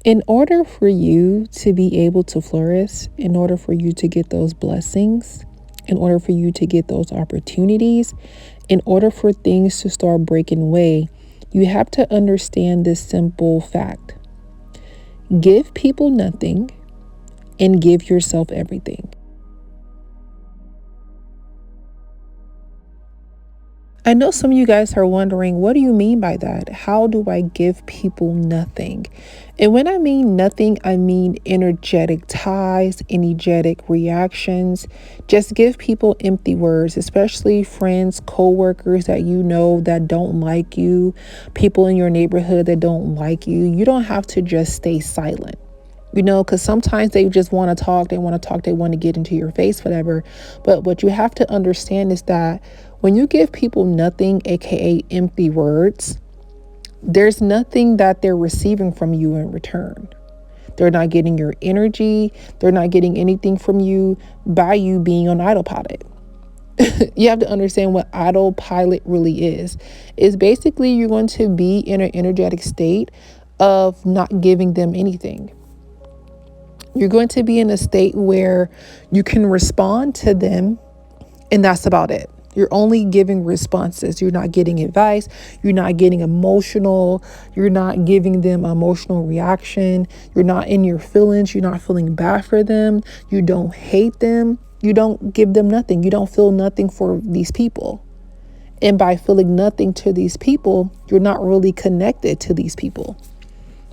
In order for you to be able to flourish, in order for you to get those blessings, in order for you to get those opportunities, in order for things to start breaking away, you have to understand this simple fact. Give people nothing and give yourself everything. I know some of you guys are wondering, what do you mean by that? How do I give people nothing? And when I mean nothing, I mean energetic ties, energetic reactions. Just give people empty words, especially friends, co-workers that you know that don't like you, people in your neighborhood that don't like you. You don't have to just stay silent. Because sometimes they just want to talk, they want to get into your face, whatever. But what you have to understand is that when you give people nothing, aka empty words, there's nothing that they're receiving from you in return. They're not getting your energy. They're not getting anything from you by you being on autopilot. You have to understand what autopilot really is. It's basically you're going to be in an energetic state of not giving them anything. You're going to be in a state where you can respond to them, and that's about it. You're only giving responses. You're not getting advice. You're not getting emotional. You're not giving them emotional reaction. You're not in your feelings. You're not feeling bad for them. You don't hate them. You don't give them nothing. You don't feel nothing for these people. And by feeling nothing to these people, you're not really connected to these people.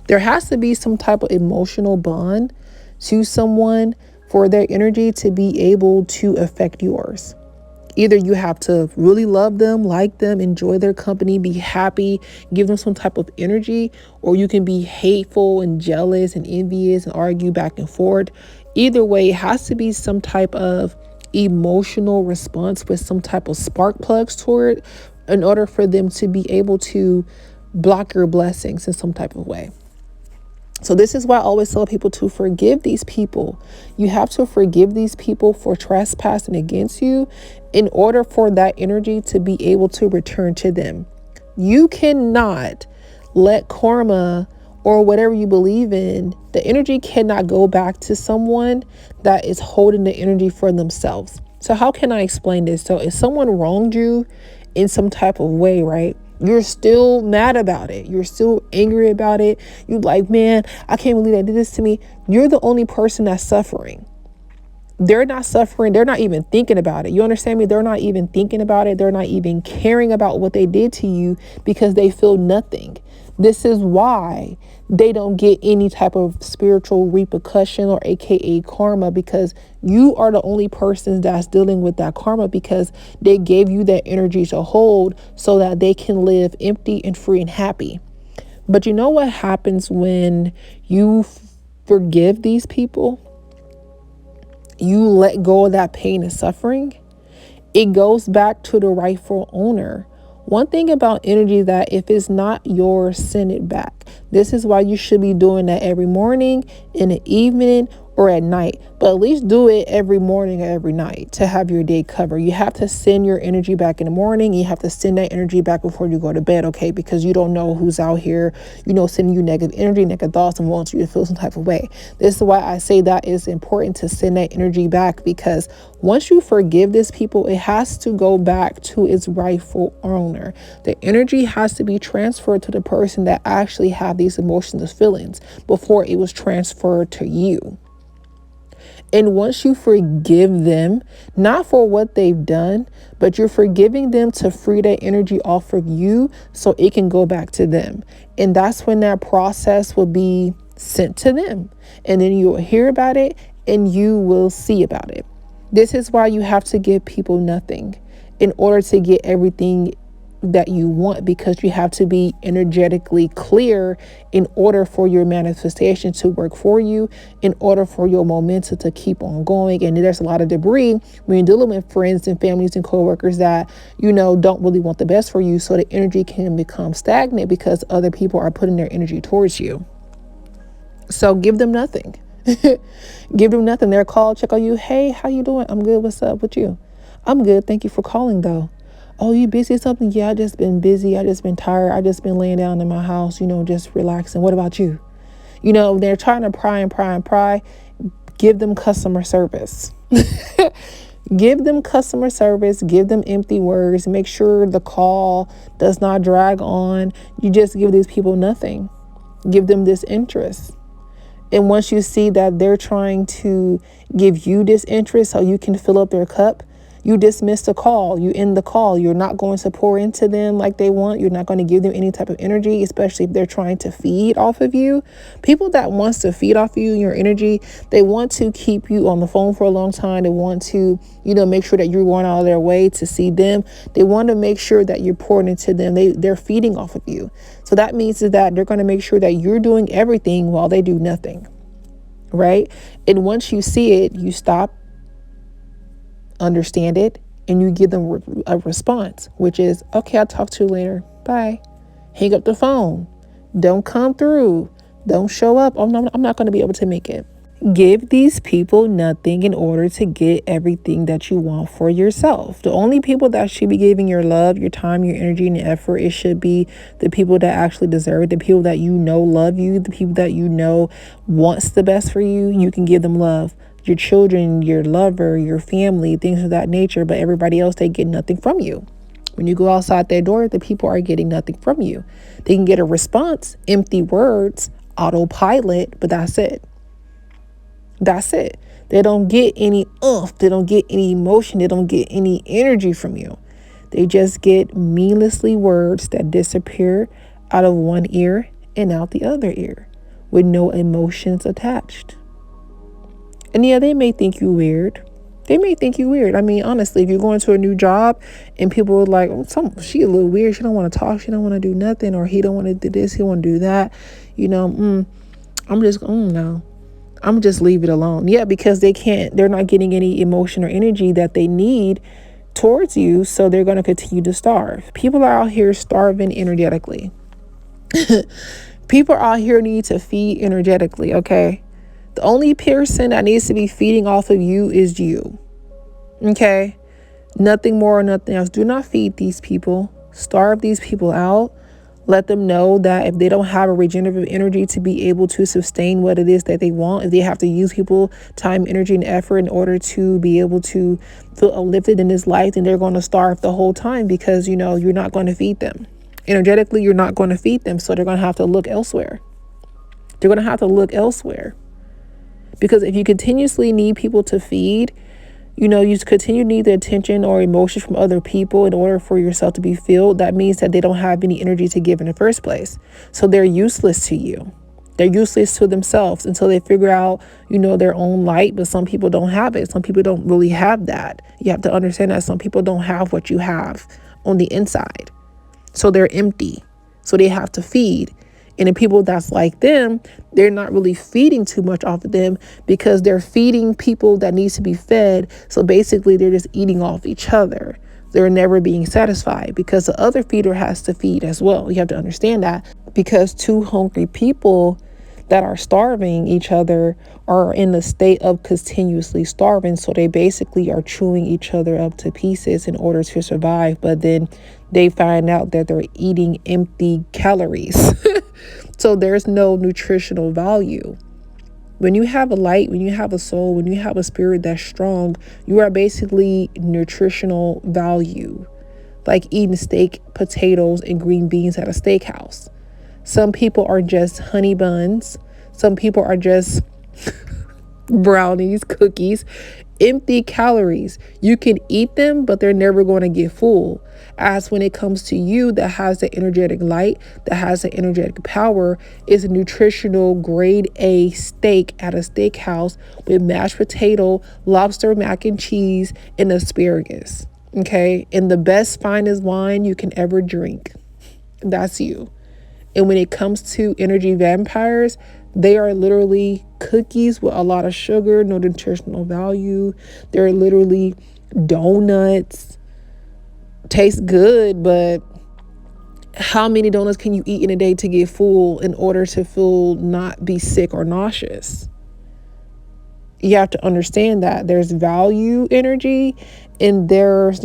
There has to be some type of emotional bond to someone for their energy to be able to affect yours. Either you have to really love them, like them, enjoy their company, be happy, give them some type of energy, or you can be hateful and jealous and envious and argue back and forth. Either way, it has to be some type of emotional response with some type of spark plugs toward it in order for them to be able to block your blessings in some type of way. So this is why I always tell people to forgive these people. You have to forgive these people for trespassing against you in order for that energy to be able to return to them. You cannot let karma or whatever you believe in, the energy cannot go back to someone that is holding the energy for themselves. So how can I explain this? So if someone wronged you in some type of way, right? You're still mad about it. You're still angry about it. You're like, man, I can't believe they did this to me. You're the only person that's suffering. They're not suffering. They're not even thinking about it. You understand me? They're not even thinking about it. They're not even caring about what they did to you because they feel nothing. This is why they don't get any type of spiritual repercussion or AKA karma, because you are the only person that's dealing with that karma because they gave you that energy to hold so that they can live empty and free and happy. But you know what happens when you forgive these people? You let go of that pain and suffering. It goes back to the rightful owner. One thing about energy that if it's not yours, send it back. This is why you should be doing that every morning, in the evening, or at night. But at least do it every morning or every night to have your day covered. You have to send your energy back in the morning. You have to send that energy back before you go to bed, okay? Because you don't know who's out here, sending you negative energy, negative thoughts, and wants you to feel some type of way. This is why I say that it's important to send that energy back, because once you forgive this people, it has to go back to its rightful owner. The energy has to be transferred to the person that actually have these emotions and feelings before it was transferred to you. And once you forgive them, not for what they've done, but you're forgiving them to free that energy off of you so it can go back to them. And that's when that process will be sent to them. And then you'll hear about it and you will see about it. This is why you have to give people nothing in order to get everything that you want, because you have to be energetically clear in order for your manifestation to work for you, in order for your momentum to keep on going. And there's a lot of debris when you're dealing with friends and families and coworkers that, don't really want the best for you. So the energy can become stagnant because other people are putting their energy towards you. So give them nothing. Give them nothing. They'll call, check on you. Hey, how you doing? I'm good. What's up with you? I'm good. Thank you for calling though. Oh, you busy or something? Yeah, I just been busy. I just been tired. I just been laying down in my house, just relaxing. What about you? They're trying to pry and pry and pry. Give them customer service. Give them customer service. Give them empty words. Make sure the call does not drag on. You just give these people nothing. Give them disinterest. And once you see that they're trying to give you disinterest so you can fill up their cup, you dismiss the call. You end the call. You're not going to pour into them like they want. You're not going to give them any type of energy, especially if they're trying to feed off of you. People that wants to feed off you and your energy, they want to keep you on the phone for a long time. They want to, make sure that you're going out of their way to see them. They want to make sure that you're pouring into them. They're feeding off of you. So that means is that they're going to make sure that you're doing everything while they do nothing. Right? And once you see it, you stop, understand it, and you give them a response, which is, okay, I'll talk to you later. Bye. Hang up the phone. Don't come through. Don't show up. I'm not going to be able to make it. Give these people nothing in order to get everything that you want for yourself. The only people that should be giving your love, your time, your energy, and effort, it should be the people that actually deserve it, the people that love you, the people that wants the best for you. You can give them love. Your children, your lover, your family, things of that nature, but everybody else, they get nothing from you. When you go outside their door, the people are getting nothing from you. They can get a response, empty words, autopilot, but that's it. That's it. They don't get any oomph. They don't get any emotion. They don't get any energy from you. They just get meaninglessly words that disappear out of one ear and out the other ear with no emotions attached. And yeah, they may think you weird. They may think you weird. I mean, honestly, if you're going to a new job and people are like, she a little weird. She don't want to talk. She don't want to do nothing. Or he don't want to do this. He want to do that. I'm just leave it alone. Yeah, because they're not getting any emotion or energy that they need towards you. So they're going to continue to starve. People are out here starving energetically. People out here need to feed energetically. Okay. The only person that needs to be feeding off of you is you. Okay. Nothing more or nothing else. Do not feed these people. Starve these people out. Let them know that if they don't have a regenerative energy to be able to sustain what it is that they want, if they have to use people, time, energy, and effort in order to be able to feel uplifted in this life, then they're going to starve the whole time because, you're not going to feed them. Energetically, you're not going to feed them. So they're going to have to look elsewhere. They're going to have to look elsewhere. Because if you continuously need people to feed, you continue to need the attention or emotion from other people in order for yourself to be filled. That means that they don't have any energy to give in the first place. So they're useless to you. They're useless to themselves until they figure out, their own light. But some people don't have it. Some people don't really have that. You have to understand that some people don't have what you have on the inside. So they're empty. So they have to feed. And the people that's like them, they're not really feeding too much off of them because they're feeding people that needs to be fed. So basically, they're just eating off each other. They're never being satisfied because the other feeder has to feed as well. You have to understand that because two hungry people that are starving each other are in a state of continuously starving. So they basically are chewing each other up to pieces in order to survive. But then they find out that they're eating empty calories. So there's no nutritional value. When you have a light, when you have a soul, when you have a spirit that's strong, you are basically nutritional value. Like eating steak, potatoes, and green beans at a steakhouse. Some people are just honey buns. Some people are just brownies, cookies, empty calories. You can eat them, but they're never going to get full. As when it comes to you that has the energetic light, that has the energetic power, is a nutritional grade A steak at a steakhouse with mashed potato, lobster, mac and cheese, and asparagus. Okay. And the best, finest wine you can ever drink. That's you. And when it comes to energy vampires, they are literally cookies with a lot of sugar, no nutritional value. They're literally donuts. Taste good, but how many donuts can you eat in a day to get full in order to feel not be sick or nauseous? You have to understand that there's value energy and there's,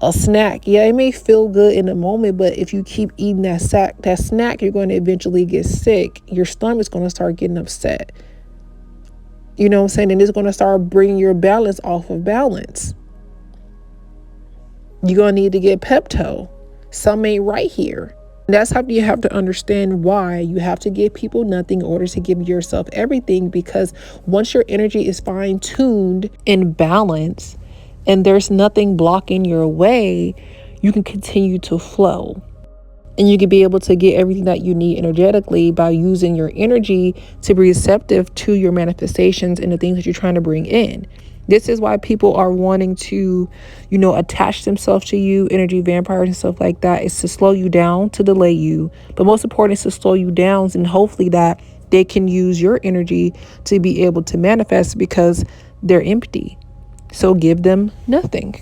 a snack. Yeah, it may feel good in the moment, but if you keep eating that snack, you're going to eventually get sick. Your stomach's going to start getting upset. You know what I'm saying? And it's going to start bringing your balance off of balance. You're going to need to get Pepto. Something ain't right here. And that's how you have to understand why you have to give people nothing in order to give yourself everything. Because once your energy is fine-tuned in balance and there's nothing blocking your way, you can continue to flow. And you can be able to get everything that you need energetically by using your energy to be receptive to your manifestations and the things that you're trying to bring in. This is why people are wanting to, attach themselves to you, energy vampires and stuff like that. It's to slow you down, to delay you. But most important is to slow you down, and hopefully that they can use your energy to be able to manifest because they're empty. So give them nothing.